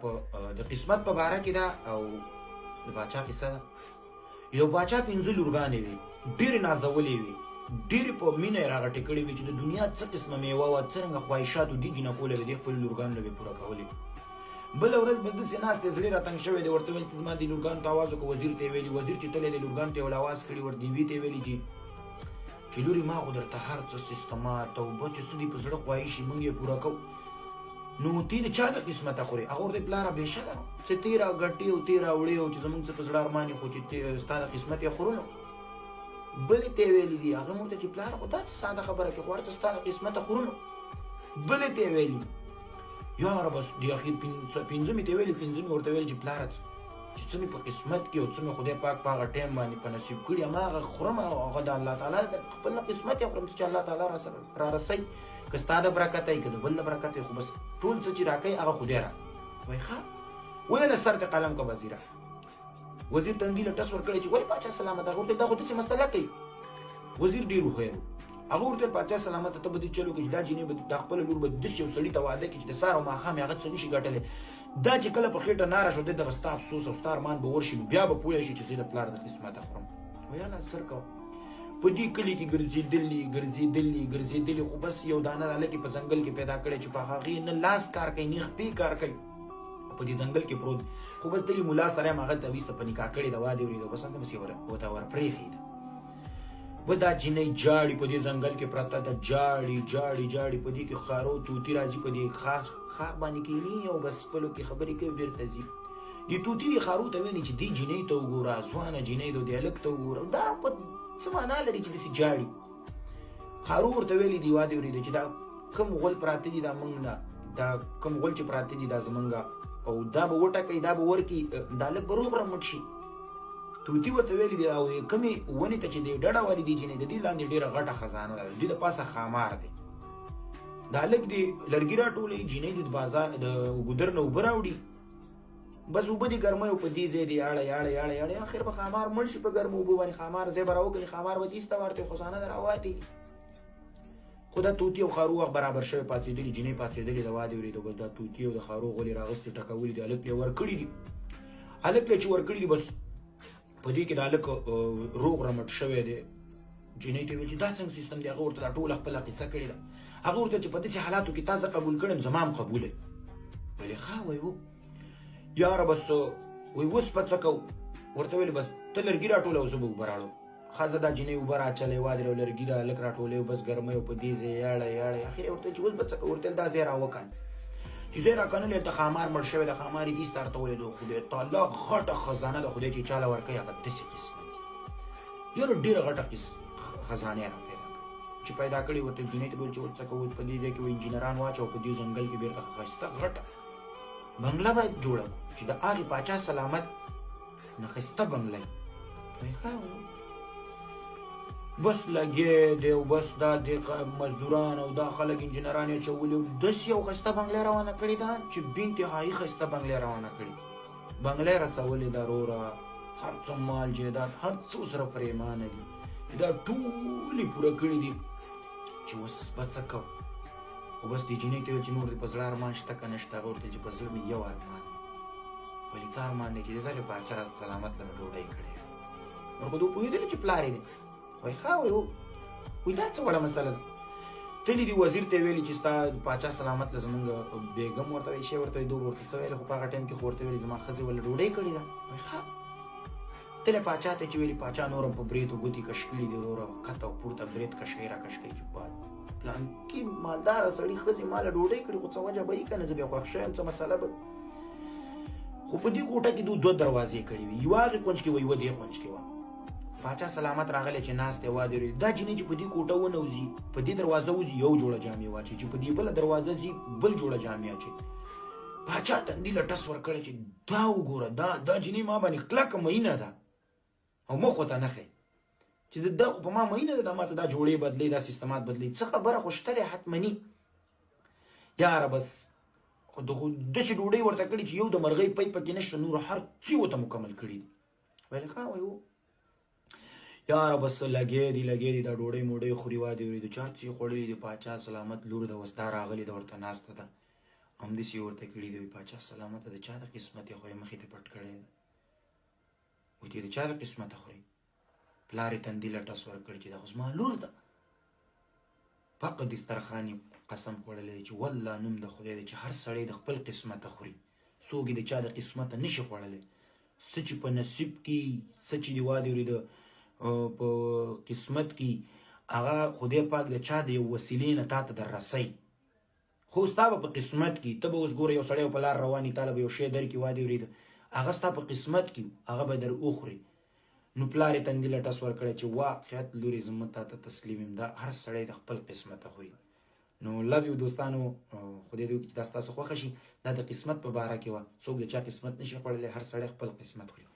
په د قسمت په باره کې دا او د باچا قصه ده. یو باچا 5 لورګانې وي، ډېرې نازولې وي، ډېرې په مینه یې راغټې کړې وي چې د دنیا څه قسمه میوه وه، څرنګه خواهشاتو دي جنکولی وې، دې خپلو لورګانو نه به یې پوره کولې. بله ورځ به داسې ناست دی، زړه یې راتنګ شوی دی، ورته ویل چې زما دې لورګانو ته اواز وکړه. وزیر ته یې ویلي، وزیر چې تللی دی لورګانو ته یې ول اواز کړي، ور دیوي ته یې ویلي چې لورې ما خو درته هر څه سیستمات او به چې څه دي په زړه خواهش یې موږ یې پوره کوو، نو تی د چا د قسمته خورې؟ هغه ورته پلاره بېشه ده چې تی راګټې او تی راوړې او چې زموږ څه په زړه ارمان یې خو چې ستا د قسمت یې خورو. نو بلې ته یې ویلي دي هغه ورته چې پلاره خو دا څه ساده خبره کې غواړه چې ستا د قسمته خورو. نو بلې ته یې ویلي یاره بس د اخر 5مې ته یې ویلي، 5مې ورته ویلي چې پلاره چې څه مې په قسمت کې او څه مې خدای پاک په هغه ټایم باندې په نصیب کړي هماغه خورم او هغه د الله تعالی د خپل نه قسمت یې خورم چې الله تعالی را رسوي، که ستا د برکت یې که د بل د برکت یې، خو بس ټول څه چې راکوي هغه خدای را وایي. ښه ویله سر ته قلم که وزیره. وزیر تندي له ټس ورکړی چې ولې پاچا سلامت؟ هغه ورته دا خو داسې مسله کوي. وزیر ډېر هوښیار و، هغه ورته پاچا سلامت ته به دې چلو کړي چې دا جینۍ به دا خپله لور به داسې یو سړي ته واده کړي چې د سهار او ماښام هغه څه نشي ګټلی، دا چې کله په خېټه ناره شو دی د به ستا افسوس او ستا ارمان به ورشي، بیا به پوه شي چې زه د پلار د قسمته خورم. ویاله سر کوه په دې کلي کې ګرځېدلي خو بس یو دانه هلک په ځنګل کې پیدا کړی چې په هغې نه لاس کار کوي نه خپې کار کوي، په دې ځنګل کې پروت خو بس دلې ملا سره هم هغه تعویض ته په نکاح کړې ده، واده ورېده، بس همداسې ورته ورپرېښې ده. به دا جینۍ جاړي په دې ځنګل کې پرته ده، جاړي په دې کې خارو توتي راځي په دې خاک باندې کښېني او بس خپلو کې خبرې کوي، بېرته ځي. دې توتي دې خارو ته ویلي چې دې جینۍ ته وګوره، ځوانه جینۍ ده، دې هلک ته وګوره، دا په څه معنا لري چې داسې جاړي؟ خارو ورته ویلي دي واده ورېده چې دا کوم غول پراته دي دا موږ نه، دا کوم غول چې پراته دي دا زمونږ او دا به وټکوي دا به ورکړي، دا هلک به روغ رمټ شي. توتي ورته ویلي دي او کومې ونې ته چې دې ډډه والي دي جینۍ د دې لاندې ډېره غټه خزانه ده، د دې د پاسه خامار دی. دا هلک دې لرګي راټولوي، جینۍ دې د بازار د ګودر نه اوبه راوړي، بس اوبه دې ګرموي په دې ځای دې اړه اخر به خامار مړ شي په ګرمو اوبو باندې، خامار ځای به راوکړي، خامار به دېسته ورته خزانه ده راواتي. خو دا توتي او خارو وخت برابر شوی پاڅېدلي، جینۍ پاڅېدلې د واده ورېدو، بس دا توتي او د خارو غولې راغوستې ټکولي دي، هلک یې ورکړي دي. هلک له چې ورکړي دي بس په دې کې د هلک روغ رمټ شوی دی. جینۍ ته ویل چې دا څنګه سیستم دی؟ هغه ورته دا ټوله خپله قصه کړې ده. هغه ورته چې په داسې حالاتو کې تا زه قبول کړم زما هم قبوله. ویلې ښه وایي و یاره بس وایي اوس به څه کوو؟ ورته ویلې بس ته لرګي راټوله او زه به اوبه راوړم. ښځه دا جینۍ اوبه راچلې وادرې او لرګي د هلک راټولې او بس ګرمۍ او په دې ځای یاړی اخر یې ورته چې اوس به څه کوو؟ ورته دا ځای راوکڼ چې ځای راکنلې هلته خامار مړ شوی ده، خامار یې دېسته راته د خدای تعالی غټه خزانه ده، خدای چې چاله ورکوي هغه داسې قسمت دي. یاره ډېره غټه خزانه یې را پیدا کړې چې پیدا کړې ورته جینۍ ته ویل چې اوس څه کوو؟ په دې ځای کې انجینران واچوو، په دې ځنګل کې بېرته ښایسته غټه بنګله باید جوړه کړو چې د هغې پاچا سلامت نه ښایسته بنګله وي. بس لګې دی او بس دا د مزدوران او دا خلک انجینران یې اچولي، داسې یو ښایسته بنګله یې روانه کړې ده چې بې انتهایي ښایسته بنګله یې روانه کړې، بنګله یې رسولې ده وروره، هر څه مال جایداد هر څه سره پرېمانه دي، دا ټولې پوره کړي دي چې اوس به څه کوو؟ خو بس دې جینۍ ته ویل چې نور دې په زړه ارمان شته که نشته؟ هغه ورته چې په زړه مې یو ارمان دی. ولې څه ارمان دی؟ چې د دغې پاچا سلامت له مې ډوډۍ کړې وي. نور خو دوی پوهېدلي چې پلار یې دی. وایي ښه وایي دا څه وړه مسله ده؟ تللي دي وزیر ته یې ویلي چې ستا پاچا سلامت له زمونږ بیګم ورته وایي شی ورته وایي دوی ورته څه ویلې، خو په هغه ټایم کې خو ورته ویلي زما ښځې ولې ډوډۍ کړې ده. وایي ښه تللی پاچا ته چې ویلي پاچا نور هم په برېتو ګوتې کش کړي دي وروره، ښکته او پورته برېت کش کوي را کش کوي چې پلانکي مالداره سړي ښځې ماله ډوډۍ کړي، خو څه وجه به وي که نه زه بیا خوښ شوی یم څه مسله به. خو په دې کوټه کې دوی 2 دروازې کړې وي، یوه هغې کونج کې وه یوه دې کونج کې وه. پاچا سلامت راغلی چې ناست دی واده ورېدي، دا جینۍ چې په دې کوټه ونوځي په دې دروازه وځي یو جوړه جامې واچوي، چې په دې بله دروازه ځي بل جوړه جامې اچوي. پاچا تندي له ټس ورکړی چې دا وګوره دا جینۍ ما باندې کلکه مینه ده او مخ ورته نه ښایي چې دا خو په ما مینه ده، دا ما ته دا جوړې بدلوي دا سیستمات بدلوي، څه خبره خو شته دی حتمني. یاره بس خو داسې ډوډۍ ورته کړي چې یو د مرغۍ پی پکې نشته، نور هر څه ورته مکمل کړي دي. ویل ښه وایي یاره بس لګې دي دا ډوډۍ موډۍ خوري واده ورېدو چې هر څه یې خوړلي دي. پاچا سلامت لور ده اوس دا راغلې ده ورته ناسته ده همداسې ورته کړي دي. پاچا سلامته د چا د قسمت یې خورې مخې ته پټ کړی دی. وایي د چا د قسمته خورې؟ پلار یې تندي له ټس ورکړي چې دا خو زما لور ده. فقط دسترخوان یې قسم خوړلی دی چې والله نوم د خدای دی چې هر سړی د خپل قسمته خوري، څوک یې د چا د قسمته نشي خوړلی. څه چې په نصیب کې، څه چې دې وادې ورېده په قسمت کې، هغه خدای پاک د چا د یو وسیلې نه تا ته در رسوي. خو ستا به په قسمت کې، ته به اوس ګوره یو سړی په لار روان وي، تا له به یو شی درکړي وادې ورېده، هغه ستا په قسمت کې هغه به در وخوري. نو پلار یې تندي له ټس ورکړی چې واقعیت لورې زما تا ته تسلیم یم، دا هر سړی د خپل قسمته خوري. نو لو یو دوستانو، خدای دې وکړي چې دا ستاسو خوښه شي. دا د قسمت په باره کې وه. څوک د چا قسمت نشي خوړلی، هر سړی خپل قسمت خوري.